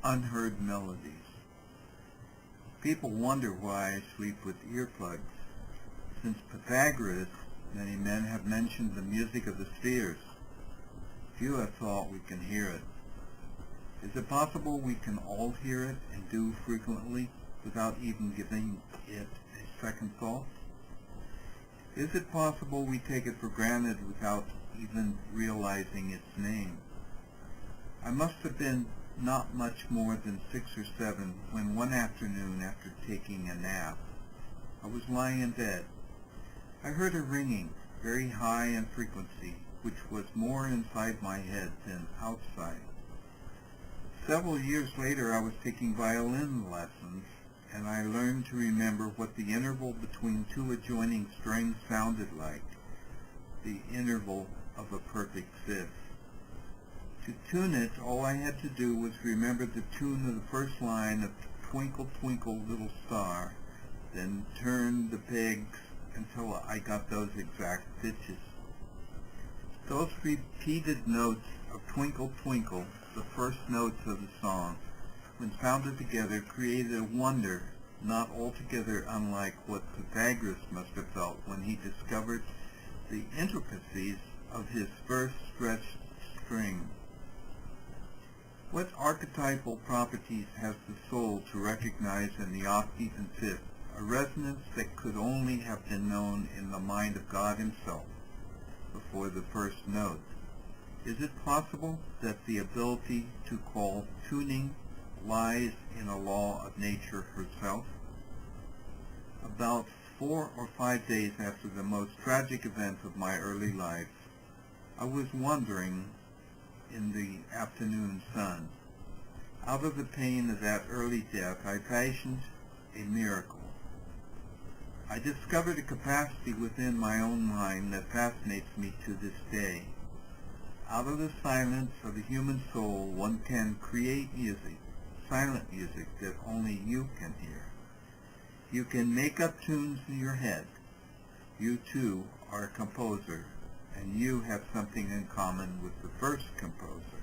unheard melodies. People wonder why I sleep with earplugs. Since Pythagoras, many men have mentioned the music of the spheres. Few have thought we can hear it. Is it possible we can all hear it and do frequently without even giving it a second thought? Is it possible we take it for granted without even realizing its name? I must have been not much more than 6 or 7 when one afternoon, after taking a nap, I was lying in bed. I heard a ringing, very high in frequency, which was more inside my head than outside. Several years later I was taking violin lessons, and I learned to remember what the interval between two adjoining strings sounded like, the interval of a perfect fifth. To tune it, all I had to do was remember the tune of the first line of Twinkle, Twinkle, Little Star, then turn the pegs until I got those exact pitches. Those repeated notes of Twinkle, Twinkle, the first notes of the song, when sounded together, created a wonder not altogether unlike what Pythagoras must have felt when he discovered the intricacies of his first stretched string. What archetypal properties has the soul to recognize in the octave and fifth, a resonance that could only have been known in the mind of God himself before the first note? Is it possible that the ability to call tuning lies in a law of nature herself? About 4 or 5 days after the most tragic event of my early life, I was wandering in the afternoon sun. Out of the pain of that early death, I fashioned a miracle. I discovered a capacity within my own mind that fascinates me to this day. Out of the silence of the human soul, one can create music, silent music that only you can hear. You can make up tunes in your head. You too are a composer, and you have something in common with the first composer.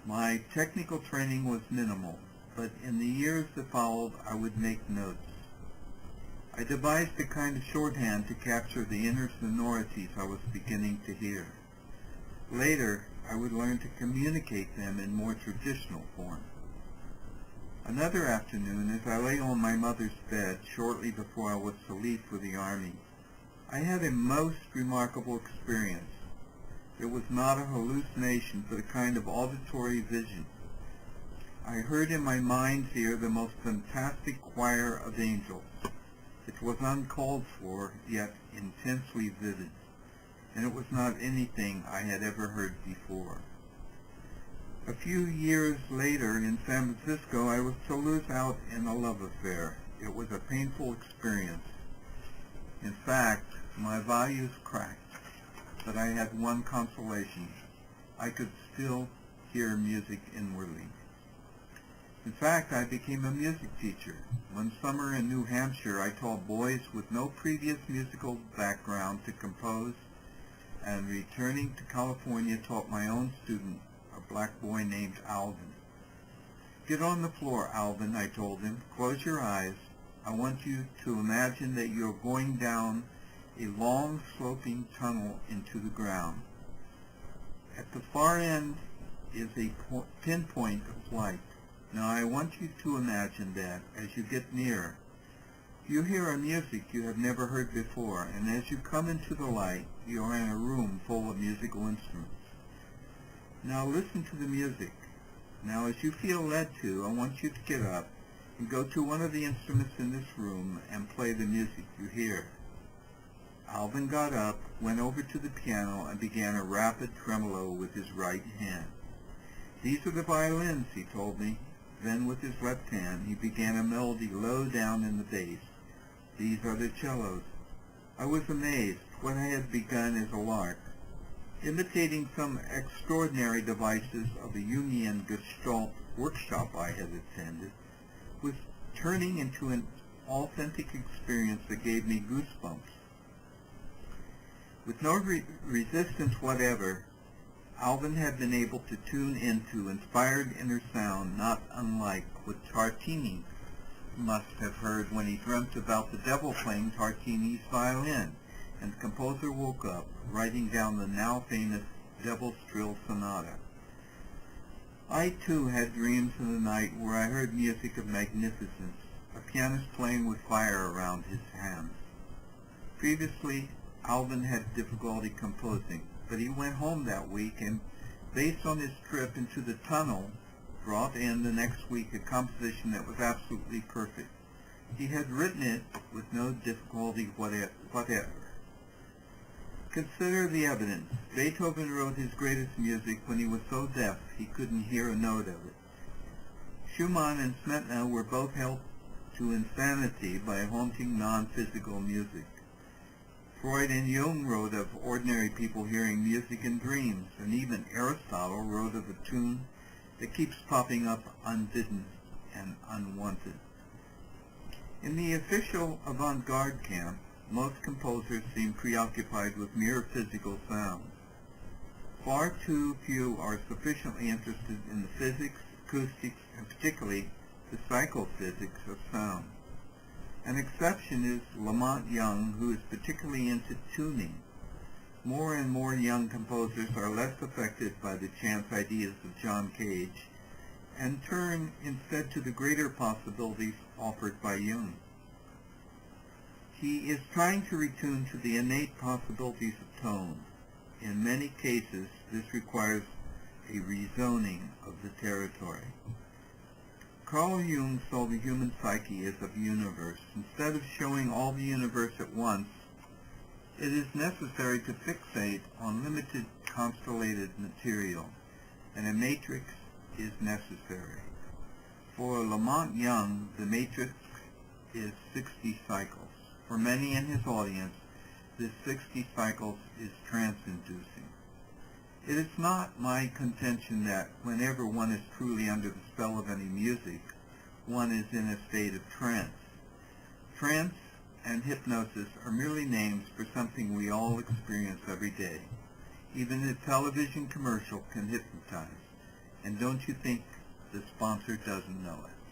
My technical training was minimal, but in the years that followed I would make notes. I devised a kind of shorthand to capture the inner sonorities I was beginning to hear. Later, I would learn to communicate them in more traditional form. Another afternoon, as I lay on my mother's bed shortly before I was to leave for the army, I had a most remarkable experience. It was not a hallucination, but a kind of auditory vision. I heard in my mind's ear the most fantastic choir of angels. It was uncalled for, yet intensely vivid, and it was not anything I had ever heard before. A few years later in San Francisco, I was to lose out in a love affair. It was a painful experience. In fact, my values cracked, but I had one consolation. I could still hear music inwardly. In fact, I became a music teacher. One summer in New Hampshire, I taught boys with no previous musical background to compose, and returning to California, taught my own student, a black boy named Alvin. "Get on the floor, Alvin," I told him. "Close your eyes. I want you to imagine that you're going down a long sloping tunnel into the ground. At the far end is a pinpoint of light. Now I want you to imagine that as you get nearer, you hear a music you have never heard before, and as you come into the light, you are in a room full of musical instruments. Now listen to the music. Now as you feel led to, I want you to get up and go to one of the instruments in this room and play the music you hear." Alvin got up, went over to the piano, and began a rapid tremolo with his right hand. "These are the violins," he told me. Then with his left hand, he began a melody low down in the bass. "These are the cellos." I was amazed. What I had begun as a lark, imitating some extraordinary devices of a Jungian Gestalt workshop I had attended, was turning into an authentic experience that gave me goosebumps. With no resistance whatever, Alvin had been able to tune into inspired inner sound not unlike what Tartini must have heard when he dreamt about the devil playing Tartini's violin, and the composer woke up, writing down the now famous Devil's Trill Sonata. I too had dreams in the night where I heard music of magnificence, a pianist playing with fire around his hands. Previously, Alvin had difficulty composing, but he went home that week and, based on his trip into the tunnel, brought in the next week a composition that was absolutely perfect. He had written it with no difficulty whatever. Consider the evidence. Beethoven wrote his greatest music when he was so deaf he couldn't hear a note of it. Schumann and Smetana were both helped to insanity by haunting non-physical music. Freud and Jung wrote of ordinary people hearing music in dreams, and even Aristotle wrote of a tune that keeps popping up unbidden and unwanted. In the official avant-garde camp, most composers seem preoccupied with mere physical sounds. Far too few are sufficiently interested in the physics, acoustics, and particularly the psychophysics of sound. An exception is Lamont Young, who is particularly into tuning. More and more young composers are less affected by the chance ideas of John Cage and turn instead to the greater possibilities offered by Jung. He is trying to retune to the innate possibilities of tone. In many cases, this requires a rezoning of the territory. Carl Jung saw the human psyche as a universe. Instead of showing all the universe at once, it is necessary to fixate on limited constellated material, and a matrix is necessary. For Lamont Young, the matrix is 60 cycles. For many in his audience, this 60 cycles is trance-inducing. It is not my contention that whenever one is truly under the spell of any music, one is in a state of trance. Trance and hypnosis are merely names for something we all experience every day. Even a television commercial can hypnotize, and don't you think the sponsor doesn't know it?